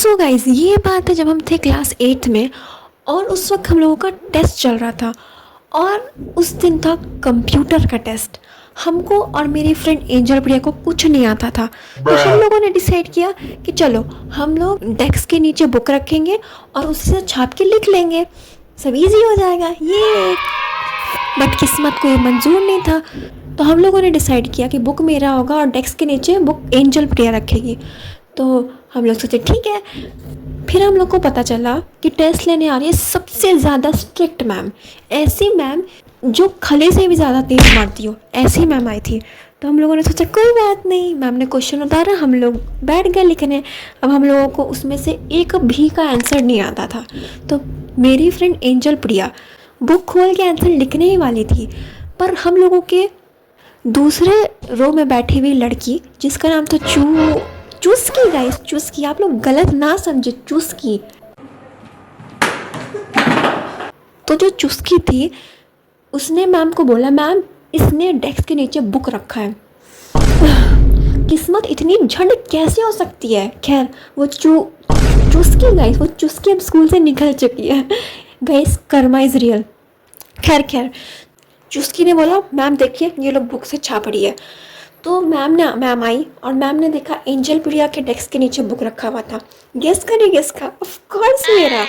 So guys, ये बात है जब हम थे क्लास 8 में और उस वक्त हम लोगों का टेस्ट चल रहा था। और उस दिन था कंप्यूटर का टेस्ट। हमको और मेरी फ्रेंड एंजल प्रिया को कुछ नहीं आता था, तो हम लोगों ने डिसाइड किया कि चलो हम लोग डेस्क के नीचे बुक रखेंगे और उसी से छाप के लिख लेंगे, सब इजी हो जाएगा ये। बट किस्मत को ये मंजूर नहीं था, तो हम लोगों ने डिसाइड किया कि बुक मेरा होगा और डेस्क के नीचे बुक एंजल प्रिया रखेगी। तो हम लोग सोचे ठीक है। फिर हम लोग को पता चला कि टेस्ट लेने आ रही है सबसे ज़्यादा स्ट्रिक्ट मैम, ऐसी मैम जो खले से भी ज़्यादा तेज मारती हो, ऐसी मैम आई थी। तो हम लोगों ने सोचा कोई बात नहीं, मैम ने क्वेश्चन उतारा, हम लोग बैठ गए लिखने। अब हम लोगों को उसमें से एक भी का आंसर नहीं आता था, तो मेरी फ्रेंड एंजल प्रिया बुक खोल के आंसर लिखने ही वाली थी, पर हम लोगों के दूसरे रो में बैठी हुई लड़की जिसका नाम था चुस्की। गाइस चुस्की, आप लोग गलत ना समझे, चुस्की। तो जो चुस्की थी उसने मैम को बोला, मैम इसने डेस्क के नीचे बुक रखा है। किस्मत इतनी झंड कैसे हो सकती है। खैर वो चुस्की गाइस, वो चुस्की अब स्कूल से निकल चुकी है। Guys Karma is real. खैर चुस्की ने बोला, मैम देखिए ये लोग बुक से छाप रही है। तो मैम आई और मैम ने देखा एंजल प्रिया के डेस्क के नीचे बुक रखा हुआ था। गेस का ऑफ कोर्स मेरा।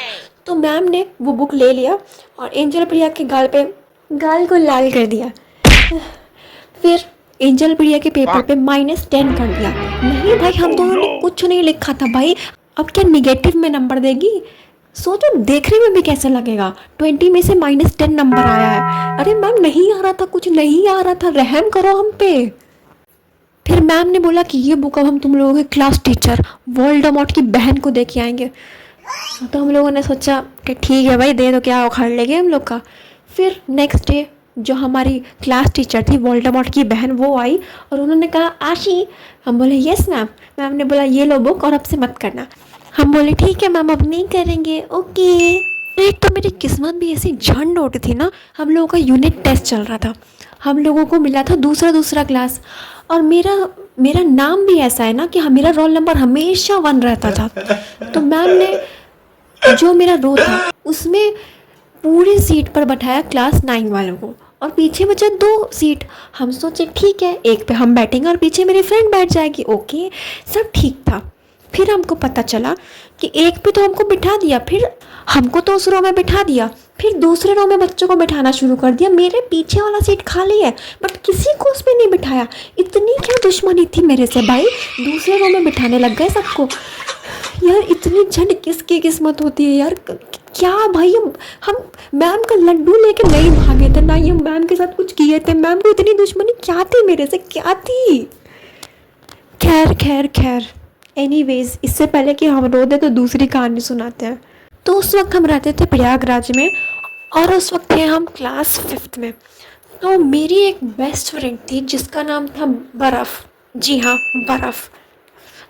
तो मैम ने वो बुक ले लिया और एंजल प्रिया के गाल को लाल कर दिया। फिर एंजल प्रिया के पेपर पे -10 कर दिया। नहीं भाई, हम दोनों ने कुछ नहीं लिखा था भाई, अब क्या निगेटिव में नंबर देगी। सोचो देखने में भी कैसा लगेगा, 20 में से -10 नंबर आया है। अरे मैम नहीं आ रहा था, कुछ नहीं आ रहा था, रहम करो हम पे। फिर मैम ने बोला कि ये बुक अब हम तुम लोगों के क्लास टीचर वोल्डेमॉर्ट की बहन को दे के आएंगे। तो हम लोगों ने सोचा कि ठीक है भाई, दे दो, क्या उखाड़ लेंगे हम लोग का। फिर नेक्स्ट डे जो हमारी क्लास टीचर थी वोल्डेमॉर्ट की बहन, वो आई और उन्होंने कहा आशी। हम बोले यस मैम। मैम ने बोला ये लो बुक और अब से मत करना। हम बोले ठीक है मैम, अब नहीं करेंगे, ओके। एक तो मेरी किस्मत भी ऐसी झंड उठी थी ना, हम लोगों का यूनिट टेस्ट चल रहा था, हम लोगों को मिला था दूसरा क्लास, और मेरा नाम भी ऐसा है ना कि मेरा रोल नंबर हमेशा 1 रहता था। तो मैम ने जो मेरा रो था उसमें पूरी सीट पर बैठाया क्लास 9 वालों को और पीछे बचे 2 सीट। हम सोचे ठीक है, एक पे हम बैठेंगे और पीछे मेरी फ्रेंड बैठ जाएगी, ओके सब ठीक था। फिर हमको पता चला कि एक पे तो हमको बिठा दिया, फिर हमको तो उस रो में बिठा दिया, फिर दूसरे रो में बच्चों को बिठाना शुरू कर दिया। मेरे पीछे वाला सीट खाली है बट किसी को उसमें नहीं बिठाया। इतनी क्या दुश्मनी थी मेरे से भाई, दूसरे रो में बिठाने लग गए सबको। यार इतनी झंड किसकी किस्मत होती है यार। क्या भाई, हम मैम का लड्डू लेके नहीं भागे थे, ना ये मैम के साथ कुछ किए थे। मैम को इतनी दुश्मनी क्या थी मेरे से, क्या थी। खैर एनीवेज, इससे पहले कि हम रो दे तो दूसरी कहानी सुनाते हैं। तो उस वक्त हम रहते थे प्रयागराज में और उस वक्त थे हम क्लास 5th में। तो मेरी एक बेस्ट फ्रेंड थी जिसका नाम था बर्फ़। जी हाँ, बर्फ़।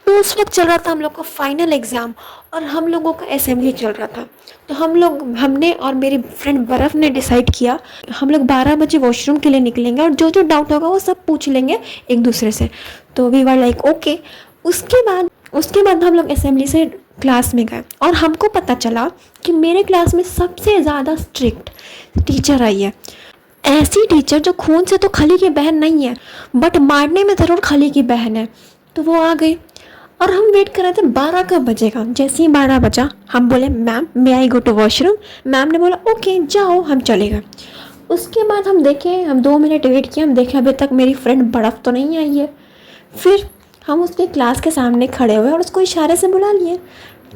तो उस वक्त चल रहा था हम लोग का फाइनल एग्ज़ाम और हम लोगों का असेंबली चल रहा था। तो हमने और मेरी फ्रेंड बर्फ़ ने डिसाइड किया हम लोग 12 बजे वॉशरूम के लिए निकलेंगे और जो डाउट होगा वो सब पूछ लेंगे एक दूसरे से। तो वी वर लाइक ओके। उसके बाद हम लोग असेंबली से क्लास में गए और हमको पता चला कि मेरे क्लास में सबसे ज़्यादा स्ट्रिक्ट टीचर आई है। ऐसी टीचर जो खून से तो खली की बहन नहीं है बट मारने में ज़रूर खली की बहन है। तो वो आ गई और हम वेट कर रहे थे 12 कब बजेगा। जैसे ही 12 बजा हम बोले ma'am may I go to washroom. Ma'am ने बोला ओके जाओ, हम चले गए। उसके बाद हम 2 मिनट वेट किए, हम देखे अभी तक मेरी फ्रेंड बर्फ़ तो नहीं आई है। फिर हम उसके क्लास के सामने खड़े हुए और उसको इशारे से बुला लिए,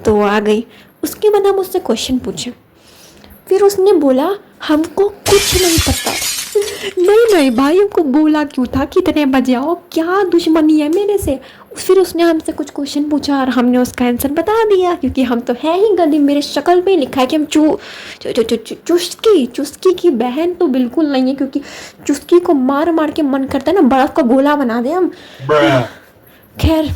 तो वो आ गई। उसके बाद हम उससे क्वेश्चन पूछे, फिर उसने बोला हमको कुछ नहीं पता। नहीं भाई, हमको बोला क्यों था कितने बजे आओ, क्या दुश्मनी है मेरे से। फिर उसने हमसे कुछ क्वेश्चन पूछा और हमने उसका आंसर बता दिया, क्योंकि हम तो है ही गधी। मेरे शक्ल पे लिखा है कि हम चुस्की की बहन तो बिल्कुल नहीं है, क्योंकि चुस्की को मार के मन करता है ना बर्फ़ का गोला बना दे हम। खैर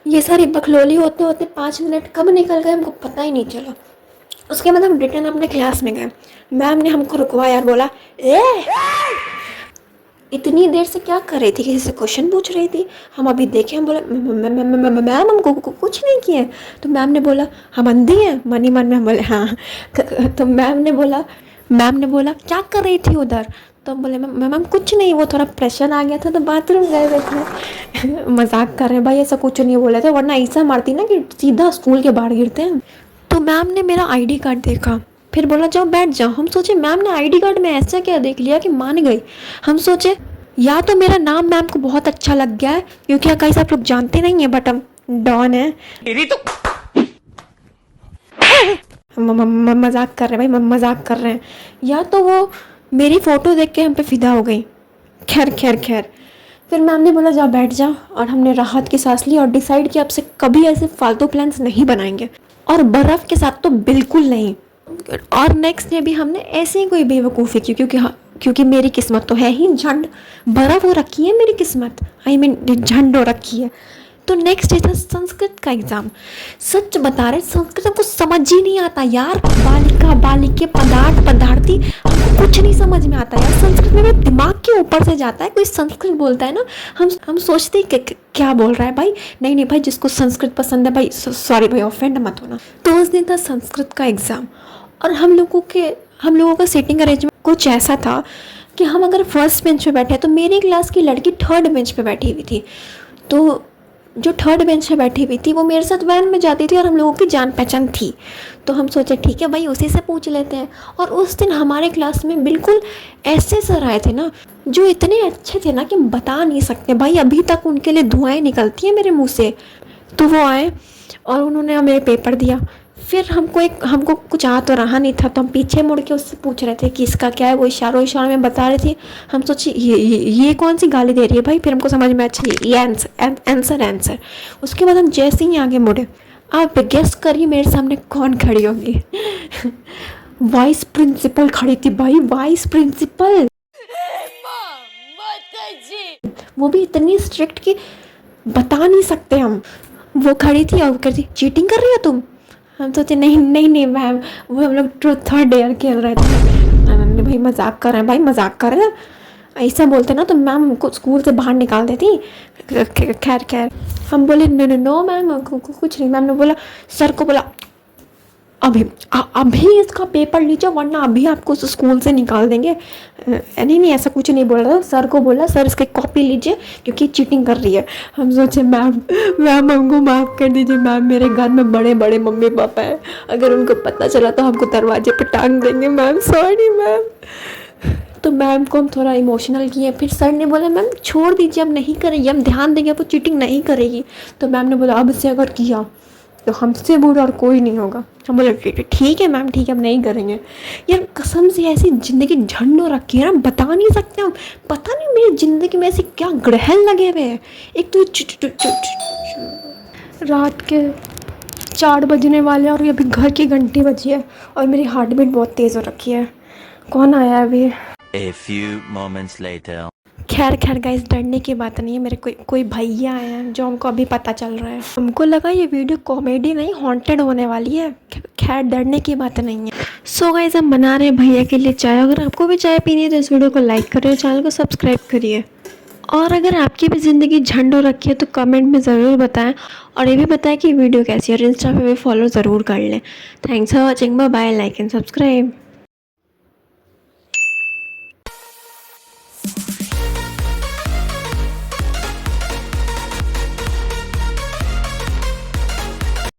ये सारी बखलोली होते होते 5 मिनट कब निकल गए हमको पता ही नहीं चला। उसके बाद हम रिटर्न अपने क्लास में गए। मैम ने हमको रुकवाया और बोला इतनी देर से क्या कर रही थी, किसी से क्वेश्चन पूछ रही थी? हम अभी देखे, हम बोले मैम हमको कुछ नहीं किए। तो मैम ने बोला हम अंधी हैं, मन ही मन में हम बोले हाँ। तो मैम ने बोला क्या कर रही थी उधर? तो हम बोले मैम कुछ नहीं, वो थोड़ा प्रेशर आ गया था तो बाथरूम गए हुए थे। मजाक कर रहे हैं भाई, ऐसा कुछ नहीं बोले थे, वरना ऐसा मारती ना कि सीधा स्कूल के बाहर गिरते हैं। तो मैम ने मेरा आईडी कार्ड देखा, फिर बोला जाओ बैठ जाओ। हम सोचे मैम ने आईडी कार्ड में ऐसा क्या देख लिया कि मान गई। हम सोचे या तो मेरा नाम मैम को बहुत अच्छा लग गया है, क्योंकि गाइस आप लोग जानते नहीं है बट हम डॉन है। मजाक कर रहे हैं भाई, मजाक कर रहे हैं। या तो वो मेरी फ़ोटो देख के हम पे फिदा हो गई। खैर खैर खैर, फिर मैम ने बोला जाओ बैठ जाओ, और हमने राहत की सांस ली और डिसाइड किया अब से कभी ऐसे फालतू प्लान्स नहीं बनाएंगे, और बर्फ़ के साथ तो बिल्कुल नहीं। और नेक्स्ट डे भी हमने ऐसे ही कोई बेवकूफ़ी की, क्योंकि मेरी किस्मत तो है ही झंड, बर्फ़ हो रखी है मेरी किस्मत, आई मीन झंड हो रखी है। तो नेक्स्ट डे था संस्कृत का एग्ज़ाम। सच बता रहे, संस्कृत हमको समझ ही नहीं आता यार। बालिका बालिके पदार्थ पदार्थी, हमको कुछ नहीं समझ में आता यार। संस्कृत में मेरे दिमाग के ऊपर से जाता है, कोई संस्कृत बोलता है ना, हम सोचते हैं कि क्या बोल रहा है भाई। नहीं भाई, जिसको संस्कृत पसंद है भाई, सॉरी भाई ऑफेंड मत होना। तो उस दिन था संस्कृत का एग्ज़ाम, और हम लोगों का सीटिंग अरेंजमेंट कुछ ऐसा था कि हम अगर फर्स्ट बेंच पे बैठे तो मेरी क्लास की लड़की थर्ड बेंच पे बैठी हुई थी। तो जो थर्ड बेंच पे बैठी हुई थी वो मेरे साथ वैन में जाती थी और हम लोगों की जान पहचान थी। तो हम सोचे ठीक है भाई उसी से पूछ लेते हैं। और उस दिन हमारे क्लास में बिल्कुल ऐसे सर आए थे ना, जो इतने अच्छे थे ना कि बता नहीं सकते भाई, अभी तक उनके लिए धुआएं निकलती हैं मेरे मुँह से। तो वो आए और उन्होंने हमें पेपर दिया। फिर हमको कुछ आ तो रहा नहीं था, तो हम पीछे मुड़ के उससे पूछ रहे थे कि इसका क्या है। वो इशारों में बता रही थी। हम सोचे ये कौन सी गाली दे रही है भाई। फिर हमको समझ में अच्छा ये आंसर। उसके बाद हम जैसे ही आगे मुड़े, आप गेस करिए मेरे सामने कौन खड़ी होगी? वाइस प्रिंसिपल खड़ी थी भाई, वाइस प्रिंसिपल। वो भी इतनी स्ट्रिक्ट कि बता नहीं सकते हम। वो खड़ी थी और कहती चीटिंग कर रही हो तुम। हम सोचे नहीं मैम, वो हम लोग ट्रूथ और डेयर खेल रहे थे। भाई मजाक कर रहे हैं, भाई मजाक कर रहे हैं। ऐसा बोलते ना तो मैम हमको स्कूल से बाहर निकाल देती। खैर हम बोले नो मैम कुछ नहीं। मैम ने बोला, सर को बोला अभी इसका पेपर लीजिए वरना अभी आपको स्कूल से निकाल देंगे। नहीं ऐसा कुछ नहीं बोल रहा। सर को बोला सर इसकी कॉपी लीजिए क्योंकि चीटिंग कर रही है। हम सोचे मैम हमको माफ़ कर दीजिए मैम, मेरे घर में बड़े बड़े मम्मी पापा हैं, अगर उनको पता चला तो हमको दरवाजे पे टांग देंगे मैम, सॉरी मैम। तो मैम को हम थोड़ा इमोशनल किए। फिर सर ने बोला मैम छोड़ दीजिए, अब नहीं करेगी, हम ध्यान देंगे, वो चीटिंग नहीं करेगी। तो मैम ने बोला अब से अगर किया तो हमसे बुरा और कोई नहीं होगा। हम बोले ठीक है मैम, ठीक है, हम नहीं करेंगे। यार कसम से ऐसी ज़िंदगी झंड हो रखी है ना, बता नहीं सकते हम। पता नहीं मेरी ज़िंदगी में ऐसे क्या ग्रहण लगे हुए हैं। एक तो रात के 4 बजने वाले और अभी घर की घंटी बजी है और मेरी हार्ट बीट बहुत तेज़ हो रखी है। कौन आया है अभी? A few moments later. खैर गाइस, डरने की बात नहीं है। मेरे कोई भैया आए हैं जो हमको अभी पता चल रहा है। हमको लगा ये वीडियो कॉमेडी नहीं हॉन्टेड होने वाली है। खैर डरने की बात नहीं है। सो गाइस हम बना रहे हैं भैया के लिए चाय। अगर आपको भी चाय पीनी है तो इस वीडियो को लाइक करिए, चैनल को सब्सक्राइब करिए। और अगर आपकी भी ज़िंदगी झंड हो रखी है तो कमेंट में ज़रूर बताएं, और ये भी बताएं कि वीडियो कैसी है, और इंस्टा पे भी फॉलो ज़रूर कर लें। Thanks for watching, bye bye, like and subscribe.